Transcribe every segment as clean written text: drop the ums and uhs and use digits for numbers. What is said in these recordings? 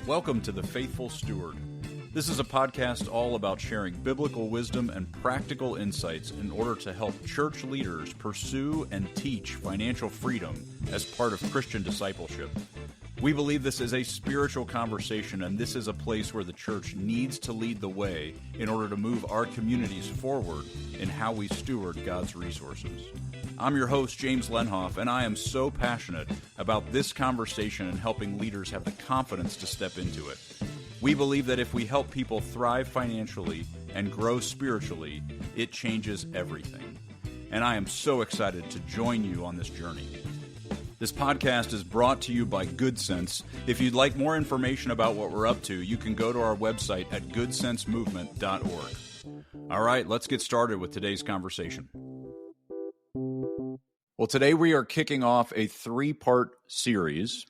Welcome to The Faithful Steward. This is a podcast all about sharing biblical wisdom and practical insights in order to help church leaders pursue and teach financial freedom as part of Christian discipleship. We believe this is a spiritual conversation, and this is a place where the church needs to lead the way in order to move our communities forward in how we steward God's resources. I'm your host, James Lenhoff, and I am so passionate about this conversation and helping leaders have the confidence to step into it. We believe that if we help people thrive financially and grow spiritually, it changes everything. And I am so excited to join you on this journey. This podcast is brought to you by Good Sense. If you'd like more information about what we're up to, you can go to our website at goodsensemovement.org. All right, let's get started with today's conversation. Well, today we are kicking off a 3-part series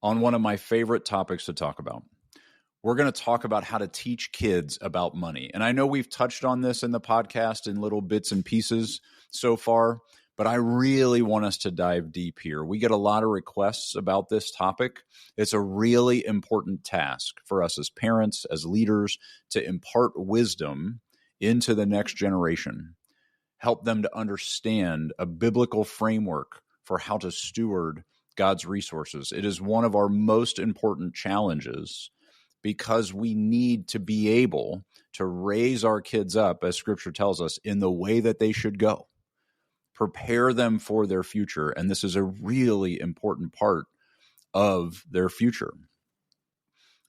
on one of my favorite topics to talk about. We're going to talk about how to teach kids about money. And I know we've touched on this in the podcast in little bits and pieces so far, but I really want us to dive deep here. We get a lot of requests about this topic. It's a really important task for us as parents, as leaders, to impart wisdom into the next generation. Help them to understand a biblical framework for how to steward God's resources. It is one of our most important challenges because we need to be able to raise our kids up, as Scripture tells us, in the way that they should go. Prepare them for their future, and this is a really important part of their future.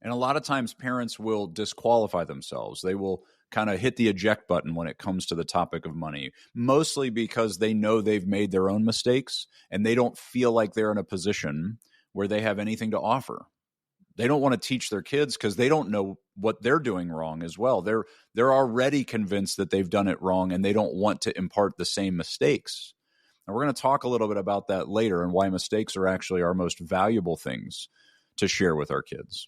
And a lot of times parents will disqualify themselves. They will kind of hit the eject button when it comes to the topic of money, mostly because they know they've made their own mistakes and they don't feel like they're in a position where they have anything to offer. They don't want to teach their kids because they don't know what they're doing wrong as well. They're already convinced that they've done it wrong and they don't want to impart the same mistakes. And we're going to talk a little bit about that later and why mistakes are actually our most valuable things to share with our kids.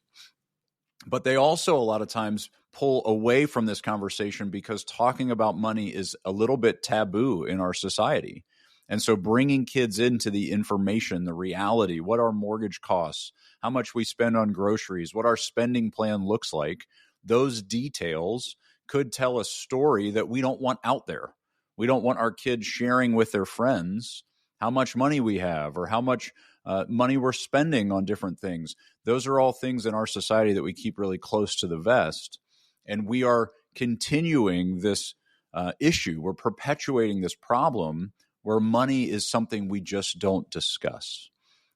But they also a lot of times pull away from this conversation because talking about money is a little bit taboo in our society. And so bringing kids into the information, the reality, what our mortgage costs, how much we spend on groceries, what our spending plan looks like, those details could tell a story that we don't want out there. We don't want our kids sharing with their friends how much money we have or how much money we're spending on different things. Those are all things in our society that we keep really close to the vest. And we are continuing this issue. We're perpetuating this problem where money is something we just don't discuss.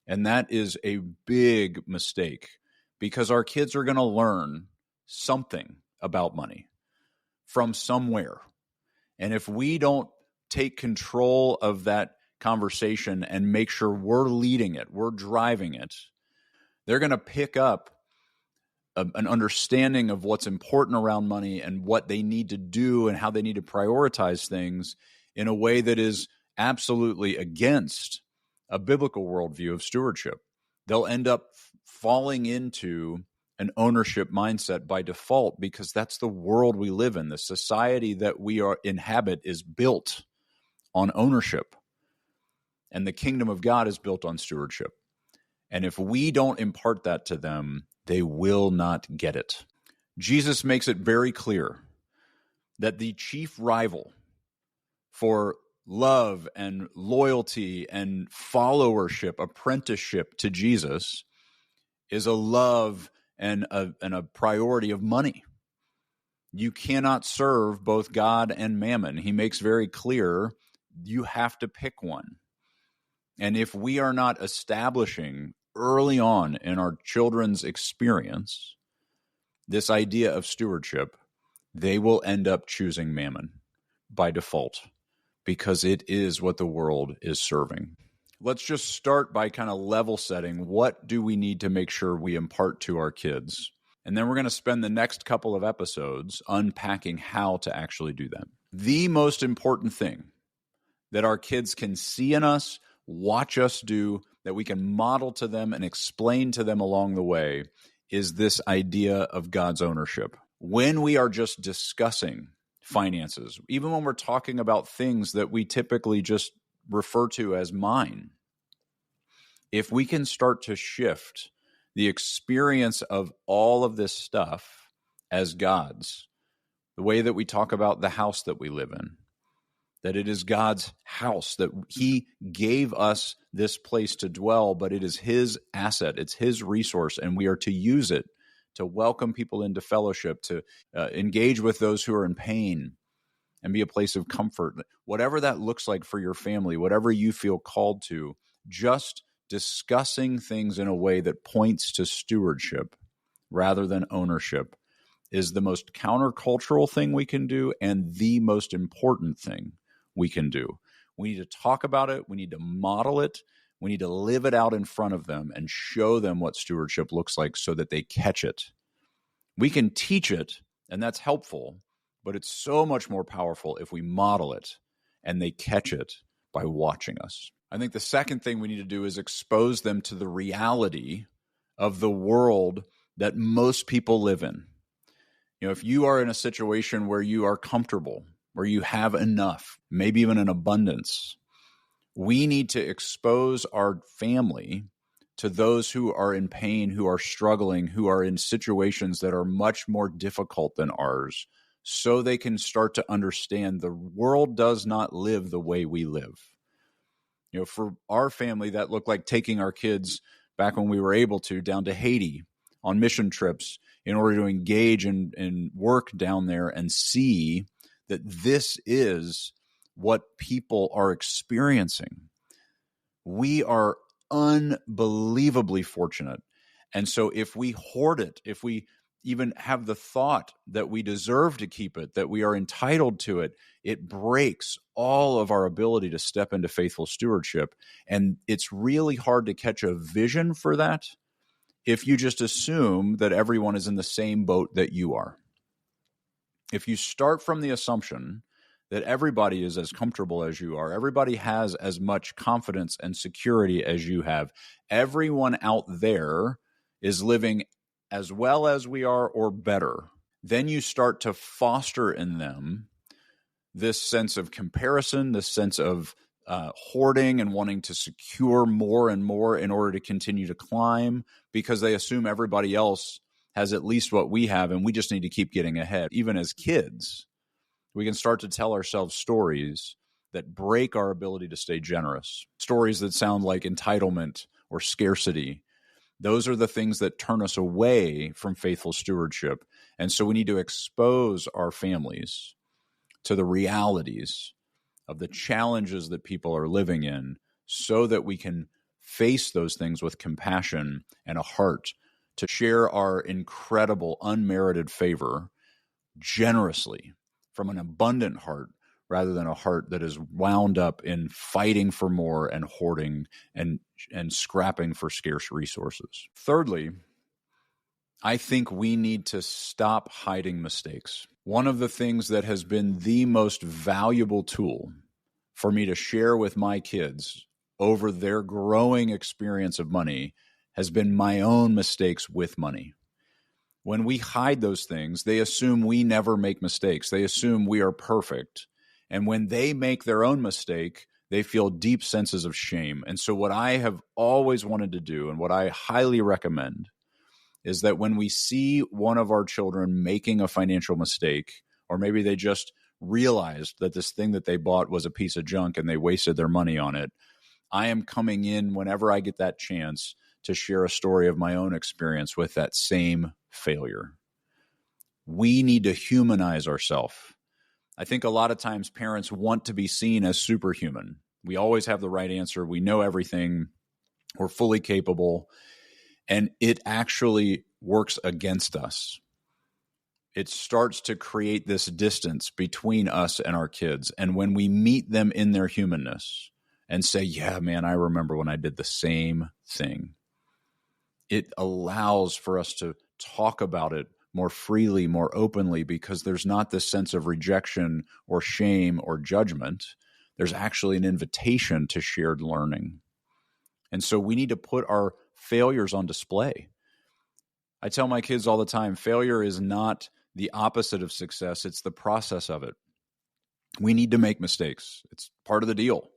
And that is a big mistake because our kids are going to learn something about money from somewhere. And if we don't take control of that conversation and make sure we're leading it, we're driving it, they're going to pick up an understanding of what's important around money and what they need to do and how they need to prioritize things in a way that is absolutely against a biblical worldview of stewardship. They'll end up falling into an ownership mindset by default because that's the world we live in. The society that we inhabit is built on ownership, and the kingdom of God is built on stewardship. And if we don't impart that to them, they will not get it. Jesus makes it very clear that the chief rival for love and loyalty and followership, apprenticeship to Jesus, is a love and a priority of money. You cannot serve both God and mammon. He makes very clear you have to pick one. And if we are not establishing early on in our children's experience this idea of stewardship, they will end up choosing mammon by default because it is what the world is serving. Let's just start by kind of level setting. What do we need to make sure we impart to our kids? And then we're going to spend the next couple of episodes unpacking how to actually do that. The most important thing that our kids can see in us, watch us do, that we can model to them and explain to them along the way is this idea of God's ownership. When we are just discussing finances, even when we're talking about things that we typically just refer to as mine, if we can start to shift the experience of all of this stuff as God's, the way that we talk about the house that we live in, that it is God's house, that he gave us this place to dwell, but it is his asset, it's his resource, and we are to use it to welcome people into fellowship, to engage with those who are in pain, and be a place of comfort. Whatever that looks like for your family, whatever you feel called to, just discussing things in a way that points to stewardship rather than ownership is the most countercultural thing we can do and the most important thing we can do. We need to talk about it. We need to model it. We need to live it out in front of them and show them what stewardship looks like so that they catch it. We can teach it, and that's helpful, but it's so much more powerful if we model it and they catch it by watching us. I think the second thing we need to do is expose them to the reality of the world that most people live in. If you are in a situation where you are comfortable, where you have enough, maybe even an abundance, we need to expose our family to those who are in pain, who are struggling, who are in situations that are much more difficult than ours, so they can start to understand the world does not live the way we live. For our family, that looked like taking our kids back when we were able to down to Haiti on mission trips in order to engage and work down there and see that this is what people are experiencing. We are unbelievably fortunate. And so if we hoard it, if we even have the thought that we deserve to keep it, that we are entitled to it, it breaks all of our ability to step into faithful stewardship. And it's really hard to catch a vision for that if you just assume that everyone is in the same boat that you are. If you start from the assumption that everybody is as comfortable as you are, everybody has as much confidence and security as you have, everyone out there is living as well as we are or better, then you start to foster in them this sense of comparison, this sense of hoarding and wanting to secure more and more in order to continue to climb, because they assume everybody else has at least what we have and we just need to keep getting ahead. Even as kids, we can start to tell ourselves stories that break our ability to stay generous, stories that sound like entitlement or scarcity. Those are the things that turn us away from faithful stewardship. And so we need to expose our families to the realities of the challenges that people are living in so that we can face those things with compassion and a heart to share our incredible unmerited favor generously from an abundant heart rather than a heart that is wound up in fighting for more and hoarding and scrapping for scarce resources. Thirdly, I think we need to stop hiding mistakes. One of the things that has been the most valuable tool for me to share with my kids over their growing experience of money has been my own mistakes with money. When we hide those things, they assume we never make mistakes. They assume we are perfect. And when they make their own mistake, they feel deep senses of shame. And so what I have always wanted to do, and what I highly recommend, is that when we see one of our children making a financial mistake, or maybe they just realized that this thing that they bought was a piece of junk and they wasted their money on it, I am coming in whenever I get that chance to share a story of my own experience with that same failure. We need to humanize ourselves. I think a lot of times parents want to be seen as superhuman. We always have the right answer. We know everything. We're fully capable. And it actually works against us. It starts to create this distance between us and our kids. And when we meet them in their humanness and say, yeah, man, I remember when I did the same thing, it allows for us to talk about it more freely, more openly, because there's not this sense of rejection or shame or judgment. There's actually an invitation to shared learning. And so we need to put our failures on display. I tell my kids all the time, failure is not the opposite of success. It's the process of it. We need to make mistakes. It's part of the deal.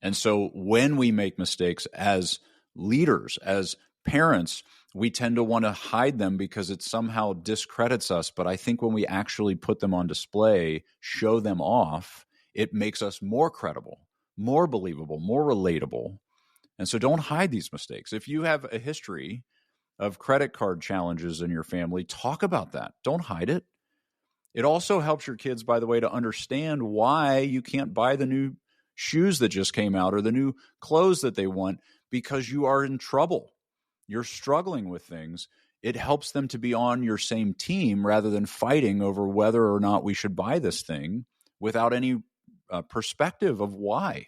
And so when we make mistakes as leaders, as Parents, we tend to want to hide them because it somehow discredits us. But I think when we actually put them on display, show them off, it makes us more credible, more believable, more relatable. And so don't hide these mistakes. If you have a history of credit card challenges in your family, talk about that. Don't hide it. It also helps your kids, by the way, to understand why you can't buy the new shoes that just came out or the new clothes that they want, because you are in trouble. You're struggling with things. It helps them to be on your same team rather than fighting over whether or not we should buy this thing without any perspective of why.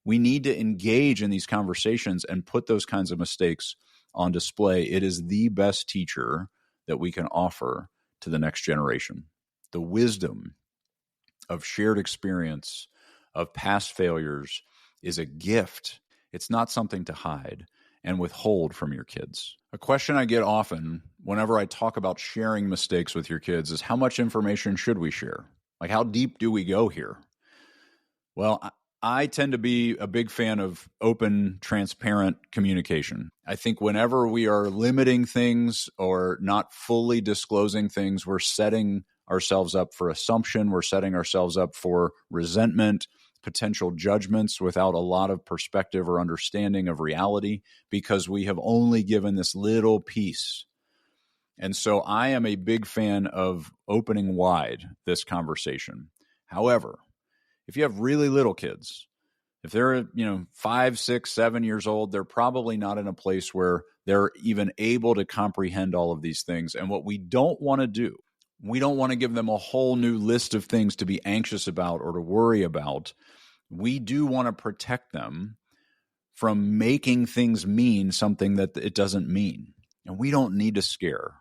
We need to engage in these conversations and put those kinds of mistakes on display. It is the best teacher that we can offer to the next generation. The wisdom of shared experience, of past failures, is a gift. It's not something to hide and withhold from your kids. A question I get often whenever I talk about sharing mistakes with your kids is, how much information should we share? Like, how deep do we go here? Well, I tend to be a big fan of open, transparent communication. I think whenever we are limiting things or not fully disclosing things, we're setting ourselves up for assumption. We're setting ourselves up for resentment, potential judgments without a lot of perspective or understanding of reality, because we have only given this little piece. And so I am a big fan of opening wide this conversation. However, if you have really little kids, if they're 5, 6, 7 years old, they're probably not in a place where they're even able to comprehend all of these things. And what we don't want to do, we don't want to give them a whole new list of things to be anxious about or to worry about. We do want to protect them from making things mean something that it doesn't mean. And we don't need to scare.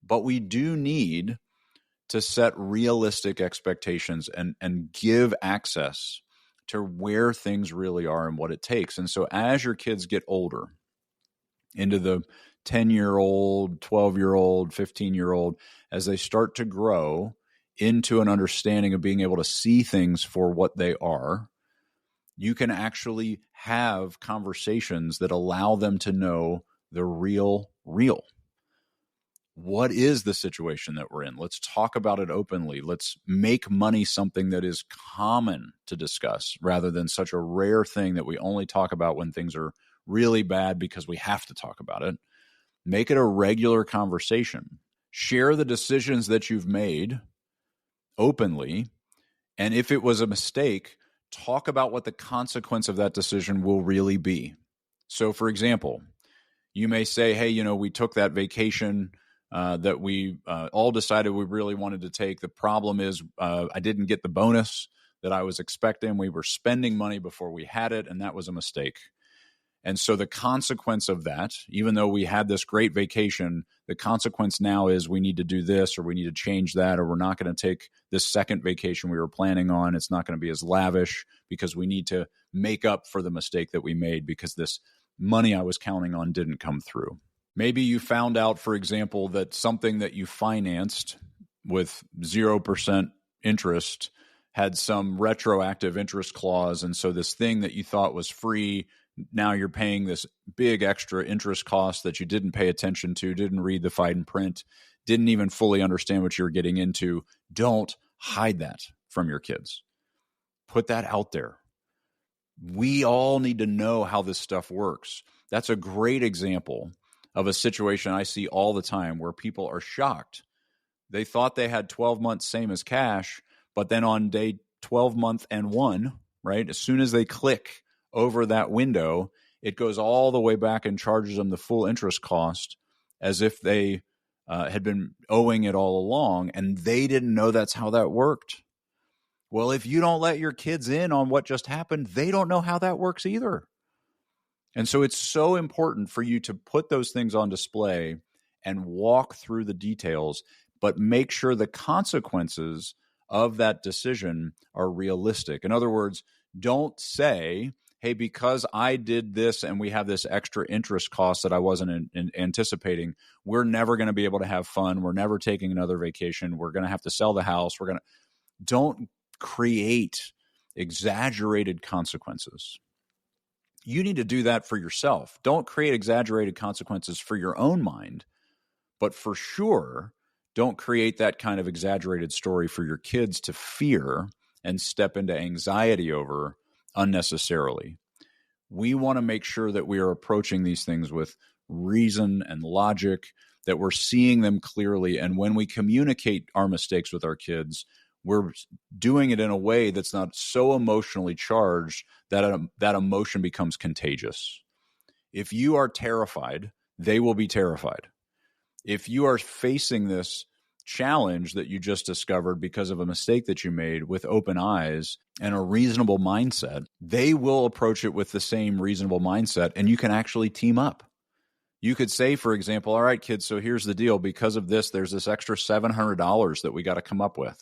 But we do need to set realistic expectations and give access to where things really are and what it takes. And so as your kids get older, into the 10-year-old, 12-year-old, 15-year-old, as they start to grow into an understanding of being able to see things for what they are, you can actually have conversations that allow them to know the real. What is the situation that we're in? Let's talk about it openly. Let's make money something that is common to discuss rather than such a rare thing that we only talk about when things are really bad because we have to talk about it. Make it a regular conversation. Share the decisions that you've made openly. And if it was a mistake, talk about what the consequence of that decision will really be. So, for example, you may say, hey, we took that vacation that we all decided we really wanted to take. The problem is I didn't get the bonus that I was expecting. We were spending money before we had it, and that was a mistake. And so the consequence of that, even though we had this great vacation, the consequence now is we need to do this, or we need to change that, or we're not going to take this second vacation we were planning on. It's not going to be as lavish because we need to make up for the mistake that we made because this money I was counting on didn't come through. Maybe you found out, for example, that something that you financed with 0% interest had some retroactive interest clause. And so this thing that you thought was free, now you're paying this big extra interest cost that you didn't pay attention to, didn't read the fine print, didn't even fully understand what you were getting into. Don't hide that from your kids. Put that out there. We all need to know how this stuff works. That's a great example of a situation I see all the time where people are shocked. They thought they had 12 months same as cash, but then on day 12 month and 1, right, as soon as they click over that window, it goes all the way back and charges them the full interest cost as if they had been owing it all along, and they didn't know that's how that worked. Well, if you don't let your kids in on what just happened, they don't know how that works either. And so it's so important for you to put those things on display and walk through the details, but make sure the consequences of that decision are realistic. In other words, don't say, hey, because I did this and we have this extra interest cost that I wasn't anticipating, we're never going to be able to have fun. We're never taking another vacation. We're going to have to sell the house. Don't create exaggerated consequences. You need to do that for yourself. Don't create exaggerated consequences for your own mind, but for sure, don't create that kind of exaggerated story for your kids to fear and step into anxiety over unnecessarily. We want to make sure that we are approaching these things with reason and logic, that we're seeing them clearly. And when we communicate our mistakes with our kids, we're doing it in a way that's not so emotionally charged that that emotion becomes contagious. If you are terrified, they will be terrified. If you are facing this challenge that you just discovered because of a mistake that you made with open eyes and a reasonable mindset, they will approach it with the same reasonable mindset, and you can actually team up. You could say, for example, all right, kids, so here's the deal. Because of this, there's this extra $700 that we got to come up with.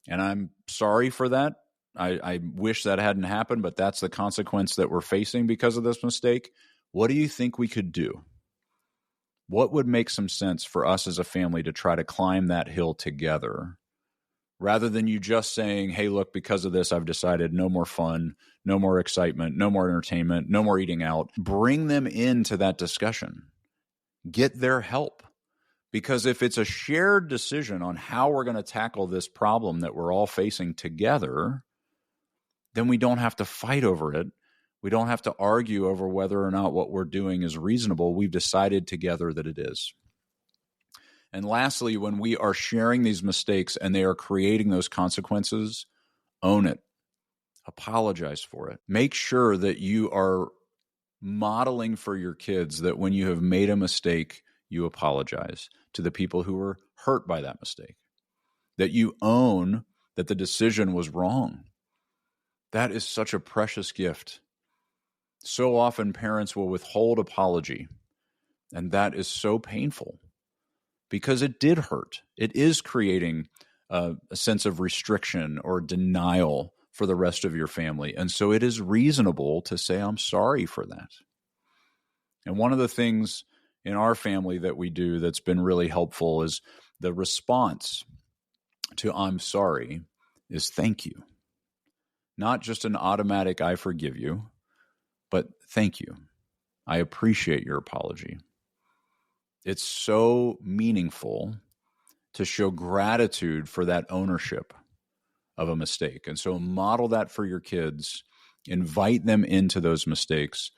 And I'm sorry for that. I wish that hadn't happened, but that's the consequence that we're facing because of this mistake. What do you think we could do? What would make some sense for us as a family to try to climb that hill together, rather than you just saying, hey, look, because of this, I've decided no more fun, no more excitement, no more entertainment, no more eating out. Bring them into that discussion. Get their help. Because if it's a shared decision on how we're going to tackle this problem that we're all facing together, then we don't have to fight over it. We don't have to argue over whether or not what we're doing is reasonable. We've decided together that it is. And lastly, when we are sharing these mistakes and they are creating those consequences, own it. Apologize for it. Make sure that you are modeling for your kids that when you have made a mistake, you apologize to the people who were hurt by that mistake, that you own that the decision was wrong. That is such a precious gift. So often parents will withhold apology, and that is so painful because it did hurt. It is creating a sense of restriction or denial for the rest of your family. And so it is reasonable to say, I'm sorry for that. And one of the things in our family that we do that's been really helpful is the response to I'm sorry is thank you. Not just an automatic I forgive you, but thank you. I appreciate your apology. It's so meaningful to show gratitude for that ownership of a mistake. And so model that for your kids. Invite them into those mistakes.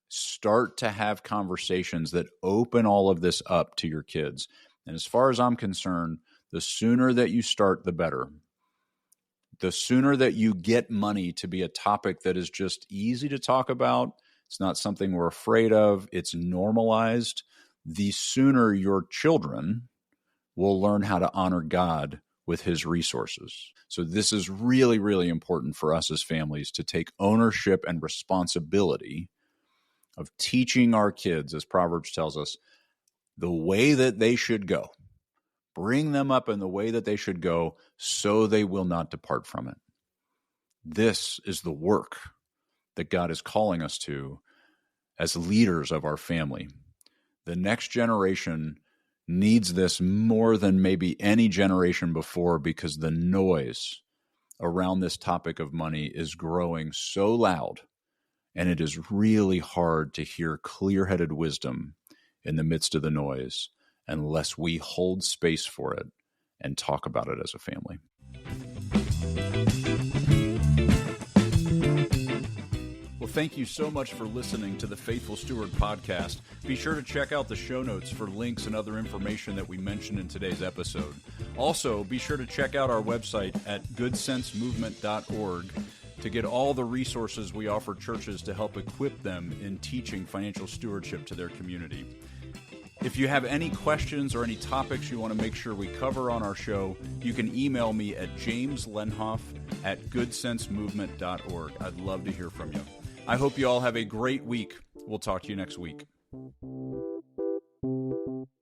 Start to have conversations that open all of this up to your kids. And as far as I'm concerned, the sooner that you start, the better. The sooner that you get money to be a topic that is just easy to talk about, it's not something we're afraid of, it's normalized, the sooner your children will learn how to honor God with his resources. So this is really, really important for us as families to take ownership and responsibility of teaching our kids, as Proverbs tells us, the way that they should go. Bring them up in the way that they should go so they will not depart from it. This is the work that God is calling us to as leaders of our family. The next generation needs this more than maybe any generation before because the noise around this topic of money is growing so loud, and it is really hard to hear clear-headed wisdom in the midst of the noise unless we hold space for it and talk about it as a family. Well, thank you so much for listening to the Faithful Steward podcast. Be sure to check out the show notes for links and other information that we mentioned in today's episode. Also, be sure to check out our website at goodsensemovement.org to get all the resources we offer churches to help equip them in teaching financial stewardship to their community. If you have any questions or any topics you want to make sure we cover on our show, you can email me at jameslenhoff@goodsensemovement.org. I'd love to hear from you. I hope you all have a great week. We'll talk to you next week.